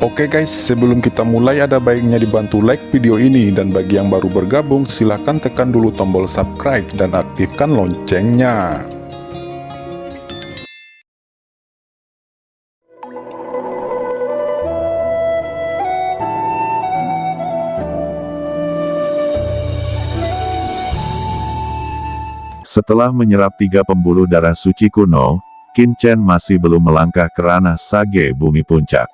Oke guys, sebelum kita mulai ada baiknya dibantu like video ini, dan bagi yang baru bergabung silahkan tekan dulu tombol subscribe dan aktifkan loncengnya. Setelah menyerap 3 pembuluh darah suci kuno, Qin Chen masih belum melangkah ke ranah Sage Bumi Puncak.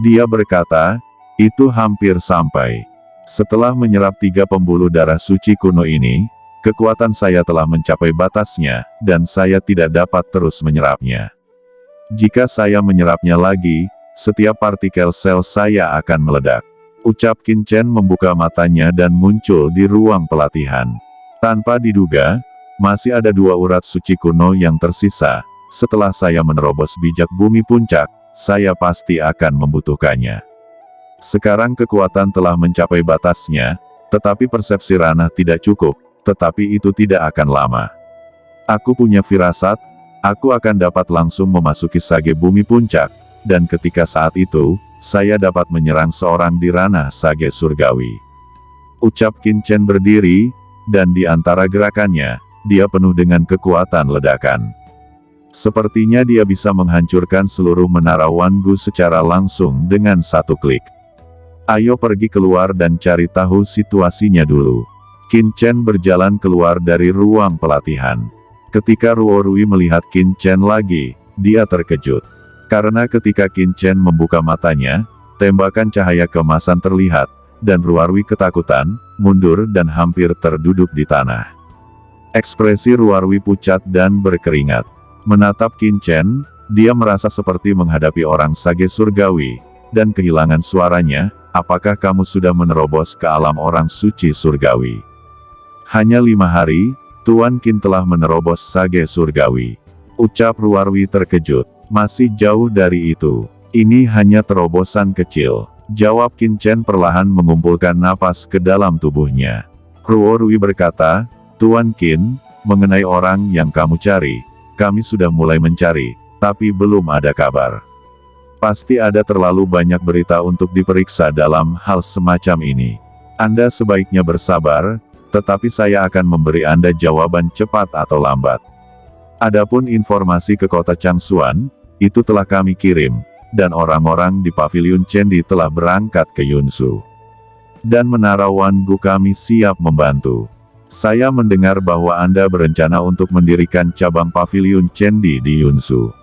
Dia berkata, itu hampir sampai. Setelah menyerap 3 pembuluh darah suci kuno ini, kekuatan saya telah mencapai batasnya, dan saya tidak dapat terus menyerapnya. Jika saya menyerapnya lagi, setiap partikel sel saya akan meledak. Ucap Qin Chen membuka matanya dan muncul di ruang pelatihan. Tanpa diduga, masih ada 2 urat suci kuno yang tersisa. Setelah saya menerobos bijak bumi puncak, saya pasti akan membutuhkannya. Sekarang kekuatan telah mencapai batasnya, tetapi persepsi ranah tidak cukup, tetapi itu tidak akan lama. Aku punya firasat, aku akan dapat langsung memasuki Sage Bumi Puncak, dan ketika saat itu, saya dapat menyerang seorang di ranah Sage Surgawi. Ucap Qin Chen berdiri, dan di antara gerakannya, dia penuh dengan kekuatan ledakan. Sepertinya dia bisa menghancurkan seluruh menara Wangu secara langsung dengan satu klik. Ayo pergi keluar dan cari tahu situasinya dulu. Qin Chen berjalan keluar dari ruang pelatihan. Ketika Ruo Rui melihat Qin Chen lagi, dia terkejut. Karena ketika Qin Chen membuka matanya, tembakan cahaya keemasan terlihat, dan Ruo Rui ketakutan, mundur dan hampir terduduk di tanah. Ekspresi Ruo Rui pucat dan berkeringat. Menatap Qin Chen, dia merasa seperti menghadapi orang Sage Surgawi, dan kehilangan suaranya. Apakah kamu sudah menerobos ke alam orang suci surgawi? Hanya 5 hari, Tuan Qin telah menerobos Sage Surgawi. Ucap Ruo Rui terkejut. Masih jauh dari itu. Ini hanya terobosan kecil. Jawab Qin Chen perlahan mengumpulkan napas ke dalam tubuhnya. Ruo Rui berkata, Tuan Qin, mengenai orang yang kamu cari, kami sudah mulai mencari, tapi belum ada kabar. Pasti ada terlalu banyak berita untuk diperiksa dalam hal semacam ini. Anda sebaiknya bersabar, tetapi saya akan memberi Anda jawaban cepat atau lambat. Adapun informasi ke kota Changsuan, itu telah kami kirim, dan orang-orang di Paviliun Chendi telah berangkat ke Yunsu. Dan menara Wangu kami siap membantu. Saya mendengar bahwa Anda berencana untuk mendirikan cabang Paviliun Chendi di Yunsu.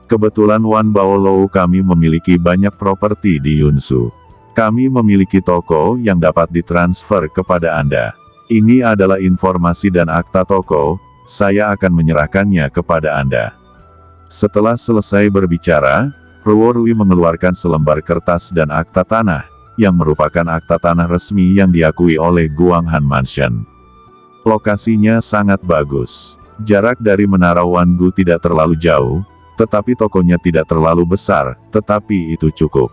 Kebetulan Wan Baolou kami memiliki banyak properti di Yunsu. Kami memiliki toko yang dapat ditransfer kepada Anda. Ini adalah informasi dan akta toko, saya akan menyerahkannya kepada Anda. Setelah selesai berbicara, Ruo Rui mengeluarkan selembar kertas dan akta tanah, yang merupakan akta tanah resmi yang diakui oleh Guanghan Mansion. Lokasinya sangat bagus. Jarak dari menara Wangu tidak terlalu jauh, tetapi tokonya tidak terlalu besar, tetapi itu cukup.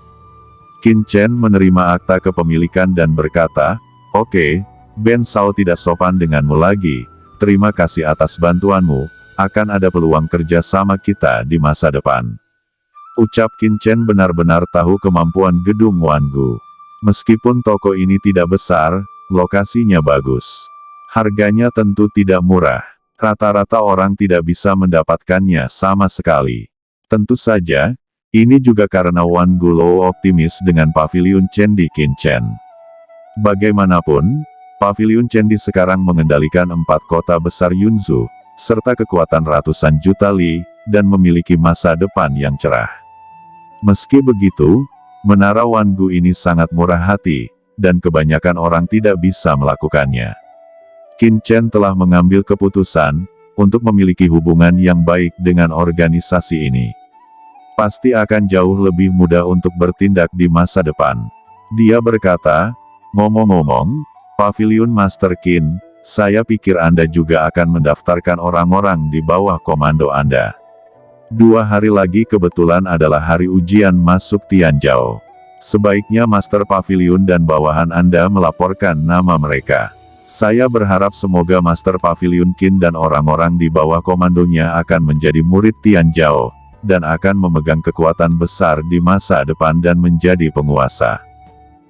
Qin Chen menerima akta kepemilikan dan berkata, Oke, Ben Sao tidak sopan denganmu lagi, terima kasih atas bantuanmu, akan ada peluang kerja sama kita di masa depan. Ucap Qin Chen benar-benar tahu kemampuan gedung Wangu. Meskipun toko ini tidak besar, lokasinya bagus. Harganya tentu tidak murah. Rata-rata orang tidak bisa mendapatkannya sama sekali. Tentu saja, ini juga karena Wan Gulo optimis dengan Paviliun Chendi Qin Chen. Bagaimanapun, Paviliun Chendi sekarang mengendalikan 4 kota besar Yunsu, serta kekuatan ratusan juta li, dan memiliki masa depan yang cerah. Meski begitu, menara Wangu ini sangat murah hati, dan kebanyakan orang tidak bisa melakukannya. Qin Chen telah mengambil keputusan untuk memiliki hubungan yang baik dengan organisasi ini. Pasti akan jauh lebih mudah untuk bertindak di masa depan. Dia berkata, ngomong-ngomong, Paviliun Master Qin, saya pikir Anda juga akan mendaftarkan orang-orang di bawah komando Anda. 2 hari lagi kebetulan adalah hari ujian masuk Tianzhou. Sebaiknya Master Paviliun dan bawahan Anda melaporkan nama mereka. Saya berharap semoga Master Paviliun Qin dan orang-orang di bawah komandonya akan menjadi murid Tianzhou, dan akan memegang kekuatan besar di masa depan dan menjadi penguasa.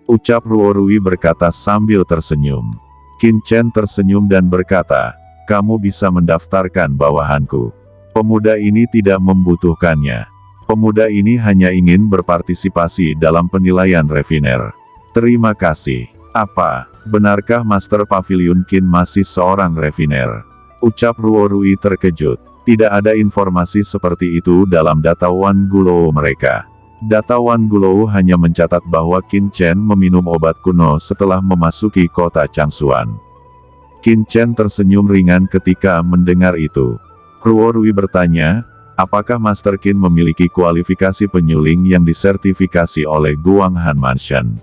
Ucap Ruorui berkata sambil tersenyum. Qin Chen tersenyum dan berkata, kamu bisa mendaftarkan bawahanku. Pemuda ini tidak membutuhkannya. Pemuda ini hanya ingin berpartisipasi dalam penilaian refiner. Terima kasih. Apa, benarkah Master Pavilion Qin masih seorang refiner? Ucap Ruorui terkejut. Tidak ada informasi seperti itu dalam data Wan Gulou mereka. Data Wan Gulou hanya mencatat bahwa Qin Chen meminum obat kuno setelah memasuki kota Changsuan. Qin Chen tersenyum ringan ketika mendengar itu. Ruorui bertanya, apakah Master Qin memiliki kualifikasi penyuling yang disertifikasi oleh Guanghan Mansion?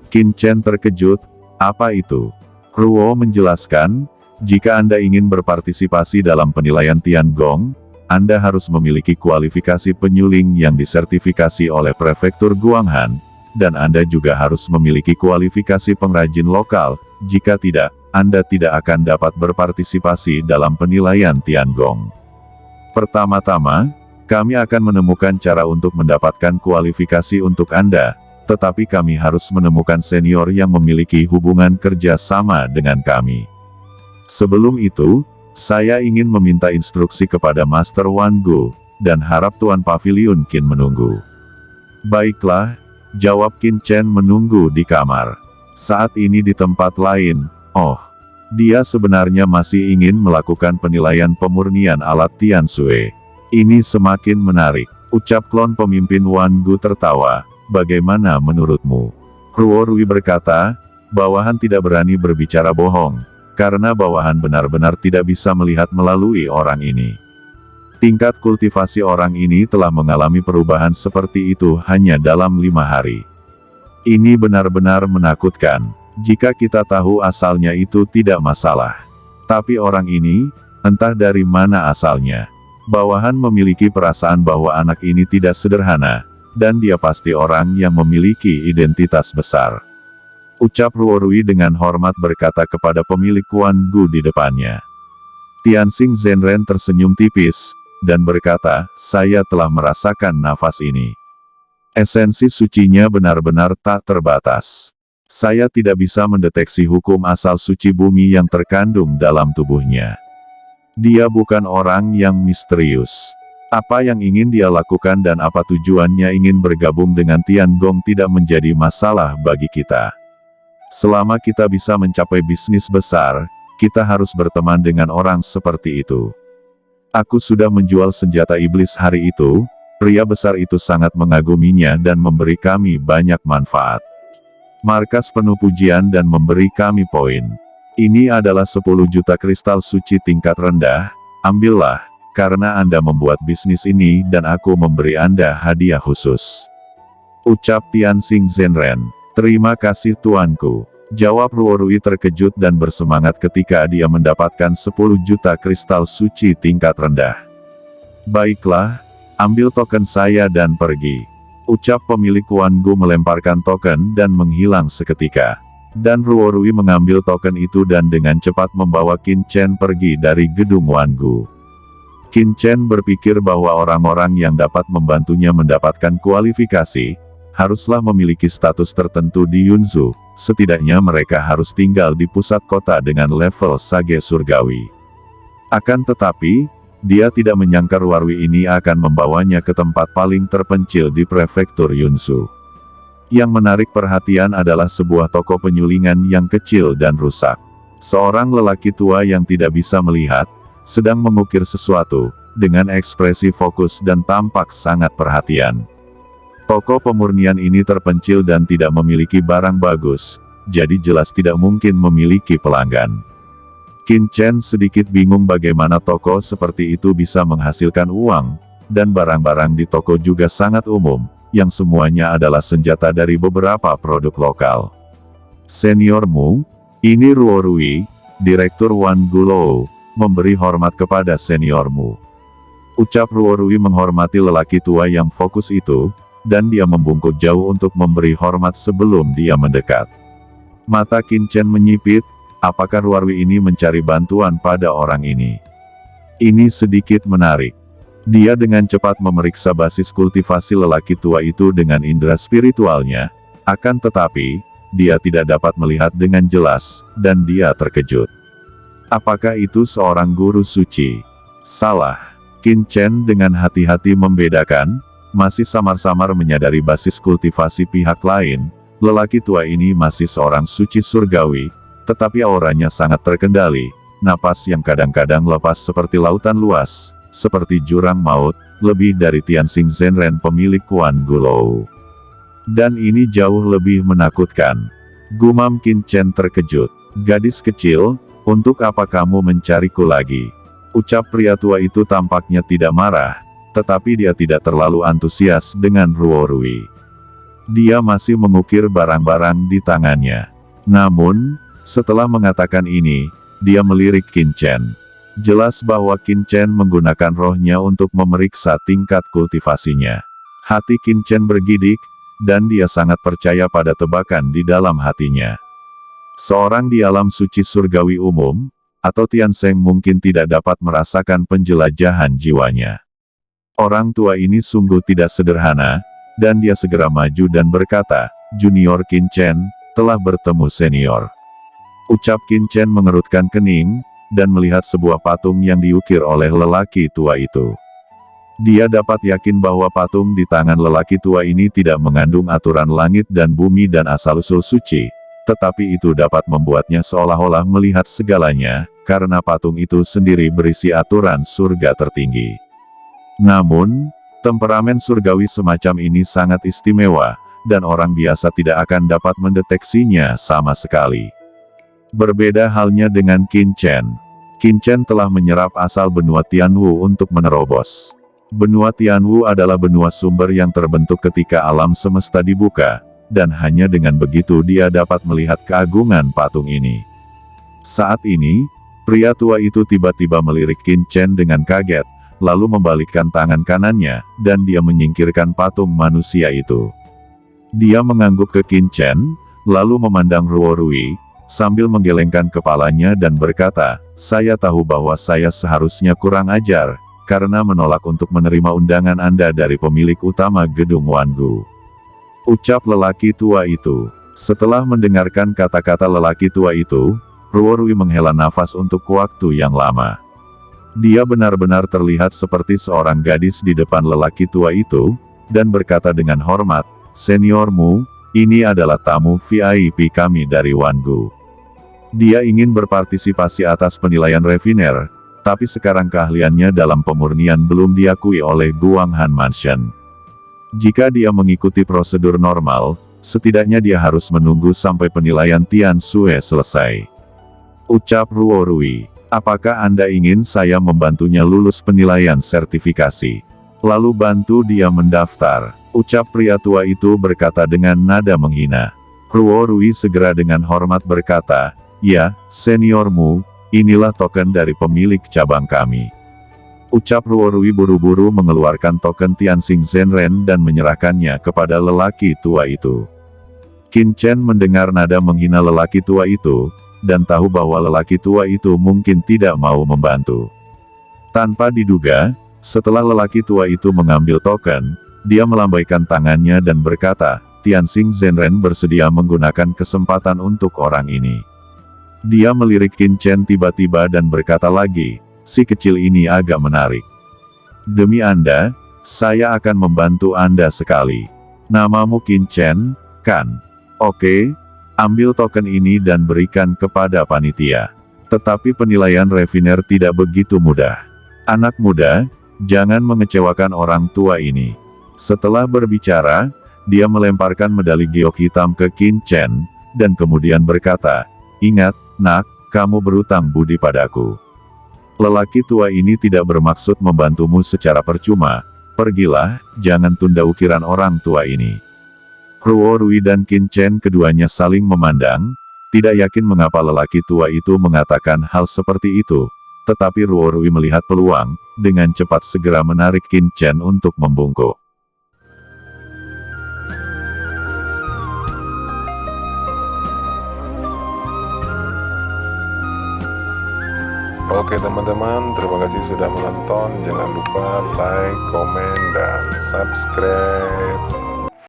Qin Chen terkejut, apa itu? Ruo menjelaskan, jika Anda ingin berpartisipasi dalam penilaian Tiangong, Anda harus memiliki kualifikasi penyuling yang disertifikasi oleh Prefektur Guanghan, dan Anda juga harus memiliki kualifikasi pengrajin lokal, jika tidak, Anda tidak akan dapat berpartisipasi dalam penilaian Tiangong. Pertama-tama, kami akan menemukan cara untuk mendapatkan kualifikasi untuk Anda, tetapi kami harus menemukan senior yang memiliki hubungan kerja sama dengan kami. Sebelum itu, saya ingin meminta instruksi kepada Master Wan Gu, dan harap Tuan Pavilion Qin menunggu. Baiklah, jawab Qin Chen menunggu di kamar. Saat ini di tempat lain, dia sebenarnya masih ingin melakukan penilaian pemurnian alat Tiansui. Ini semakin menarik, ucap klon pemimpin Wan Gu tertawa, bagaimana menurutmu? Ruorui berkata, bawahan tidak berani berbicara bohong, karena bawahan benar-benar tidak bisa melihat melalui orang ini. Tingkat kultivasi orang ini telah mengalami perubahan seperti itu hanya dalam 5 hari. Ini benar-benar menakutkan. Jika kita tahu asalnya itu tidak masalah. Tapi orang ini, entah dari mana asalnya. Bawahan memiliki perasaan bahwa anak ini tidak sederhana, dan dia pasti orang yang memiliki identitas besar. Ucap Ruorui dengan hormat berkata kepada pemilik Wan Gu di depannya. Tianxing Zhenren tersenyum tipis, dan berkata, saya telah merasakan nafas ini. Esensi sucinya benar-benar tak terbatas. Saya tidak bisa mendeteksi hukum asal suci bumi yang terkandung dalam tubuhnya. Dia bukan orang yang misterius. Apa yang ingin dia lakukan dan apa tujuannya ingin bergabung dengan Tiangong tidak menjadi masalah bagi kita. Selama kita bisa mencapai bisnis besar, kita harus berteman dengan orang seperti itu. Aku sudah menjual senjata iblis hari itu, pria besar itu sangat mengaguminya dan memberi kami banyak manfaat. Markas penuh pujian dan memberi kami poin. Ini adalah 10 juta kristal suci tingkat rendah, ambillah, karena Anda membuat bisnis ini dan aku memberi Anda hadiah khusus. Ucap Tianxing Zhenren, terima kasih tuanku. Jawab Ruorui terkejut dan bersemangat ketika dia mendapatkan 10 juta kristal suci tingkat rendah. Baiklah, ambil token saya dan pergi. Ucap pemilik Wan Gu melemparkan token dan menghilang seketika. Dan Ruorui mengambil token itu dan dengan cepat membawa Qin Chen pergi dari gedung Wan Gu. Qin Chen berpikir bahwa orang-orang yang dapat membantunya mendapatkan kualifikasi, haruslah memiliki status tertentu di Yunzhu, setidaknya mereka harus tinggal di pusat kota dengan level sage surgawi. Akan tetapi, dia tidak menyangka Ruorui ini akan membawanya ke tempat paling terpencil di prefektur Yunzhu. Yang menarik perhatian adalah sebuah toko penyulingan yang kecil dan rusak. Seorang lelaki tua yang tidak bisa melihat, sedang mengukir sesuatu, dengan ekspresi fokus dan tampak sangat perhatian. Toko pemurnian ini terpencil dan tidak memiliki barang bagus, jadi jelas tidak mungkin memiliki pelanggan. Qin Chen sedikit bingung bagaimana toko seperti itu bisa menghasilkan uang, dan barang-barang di toko juga sangat umum, yang semuanya adalah senjata dari beberapa produk lokal. Seniormu, ini Ruorui, Direktur Wan Gulou, memberi hormat kepada seniormu. Ucap Ruorui menghormati lelaki tua yang fokus itu, dan dia membungkuk jauh untuk memberi hormat sebelum dia mendekat. Mata Qin Chen menyipit, apakah Ruorui ini mencari bantuan pada orang ini? Ini sedikit menarik. Dia dengan cepat memeriksa basis kultivasi lelaki tua itu dengan indera spiritualnya, akan tetapi, dia tidak dapat melihat dengan jelas, dan dia terkejut. Apakah itu seorang guru suci? Salah. Qin Chen dengan hati-hati membedakan, masih samar-samar menyadari basis kultivasi pihak lain, lelaki tua ini masih seorang suci surgawi, tetapi auranya sangat terkendali, napas yang kadang-kadang lepas seperti lautan luas, seperti jurang maut, lebih dari Tianxing Zhenren pemilik Kuan Gulou. Dan ini jauh lebih menakutkan. Gumam Qin Chen terkejut. Gadis kecil, untuk apa kamu mencariku lagi? Ucap pria tua itu tampaknya tidak marah, tetapi dia tidak terlalu antusias dengan Ruo Rui. Dia masih mengukir barang-barang di tangannya. Namun, setelah mengatakan ini, dia melirik Qin Chen. Jelas bahwa Qin Chen menggunakan rohnya untuk memeriksa tingkat kultivasinya. Hati Qin Chen bergidik, dan dia sangat percaya pada tebakan di dalam hatinya. Seorang di alam suci surgawi umum, atau Tiansheng mungkin tidak dapat merasakan penjelajahan jiwanya. Orang tua ini sungguh tidak sederhana, dan dia segera maju dan berkata, Junior Qin Chen, telah bertemu senior. Ucap Qin Chen mengerutkan kening, dan melihat sebuah patung yang diukir oleh lelaki tua itu. Dia dapat yakin bahwa patung di tangan lelaki tua ini tidak mengandung aturan langit dan bumi dan asal-usul suci, tetapi itu dapat membuatnya seolah-olah melihat segalanya, karena patung itu sendiri berisi aturan surga tertinggi. Namun, temperamen surgawi semacam ini sangat istimewa, dan orang biasa tidak akan dapat mendeteksinya sama sekali. Berbeda halnya dengan Qin Chen. Qin Chen telah menyerap asal benua Tianwu untuk menerobos. Benua Tianwu adalah benua sumber yang terbentuk ketika alam semesta dibuka, dan hanya dengan begitu dia dapat melihat keagungan patung ini. Saat ini, pria tua itu tiba-tiba melirik Qin Chen dengan kaget, lalu membalikkan tangan kanannya, dan dia menyingkirkan patung manusia itu. Dia mengangguk ke Qin Chen, lalu memandang Ruo Rui, sambil menggelengkan kepalanya dan berkata, saya tahu bahwa saya seharusnya kurang ajar, karena menolak untuk menerima undangan Anda dari pemilik utama gedung Wangu. Ucap lelaki tua itu. Setelah mendengarkan kata-kata lelaki tua itu, Ruo Rui menghela nafas untuk waktu yang lama. Dia benar-benar terlihat seperti seorang gadis di depan lelaki tua itu, dan berkata dengan hormat, Seniormu, ini adalah tamu VIP kami dari Wangu. Dia ingin berpartisipasi atas penilaian refiner, tapi sekarang keahliannya dalam pemurnian belum diakui oleh Guanghan Mansion. Jika dia mengikuti prosedur normal, setidaknya dia harus menunggu sampai penilaian Tian Sue selesai. Ucap Ruo Rui, apakah Anda ingin saya membantunya lulus penilaian sertifikasi? Lalu bantu dia mendaftar. Ucap pria tua itu berkata dengan nada menghina. Ruo Rui segera dengan hormat berkata, ya, seniormu, inilah token dari pemilik cabang kami. Ucap Ruo Rui buru-buru mengeluarkan token Tianxing Zhenren dan menyerahkannya kepada lelaki tua itu. Qin Chen mendengar nada menghina lelaki tua itu, dan tahu bahwa lelaki tua itu mungkin tidak mau membantu. Tanpa diduga, setelah lelaki tua itu mengambil token, dia melambaikan tangannya dan berkata, Tianxing Zhenren bersedia menggunakan kesempatan untuk orang ini. Dia melirik Qin Chen tiba-tiba dan berkata lagi, si kecil ini agak menarik. Demi Anda, saya akan membantu Anda sekali. Namamu Qin Chen, kan? Oke, ambil token ini dan berikan kepada panitia. Tetapi penilaian refiner tidak begitu mudah. Anak muda, jangan mengecewakan orang tua ini. Setelah berbicara, dia melemparkan medali giok hitam ke Qin Chen, dan kemudian berkata, ingat, nak, kamu berutang budi padaku. Lelaki tua ini tidak bermaksud membantumu secara percuma, pergilah, jangan tunda ukiran orang tua ini. Ruo Rui dan Qin Chen keduanya saling memandang, tidak yakin mengapa lelaki tua itu mengatakan hal seperti itu, tetapi Ruo Rui melihat peluang, dengan cepat segera menarik Qin Chen untuk membungkuk. Oke teman-teman, terima kasih sudah menonton. Jangan lupa like, komen, dan subscribe.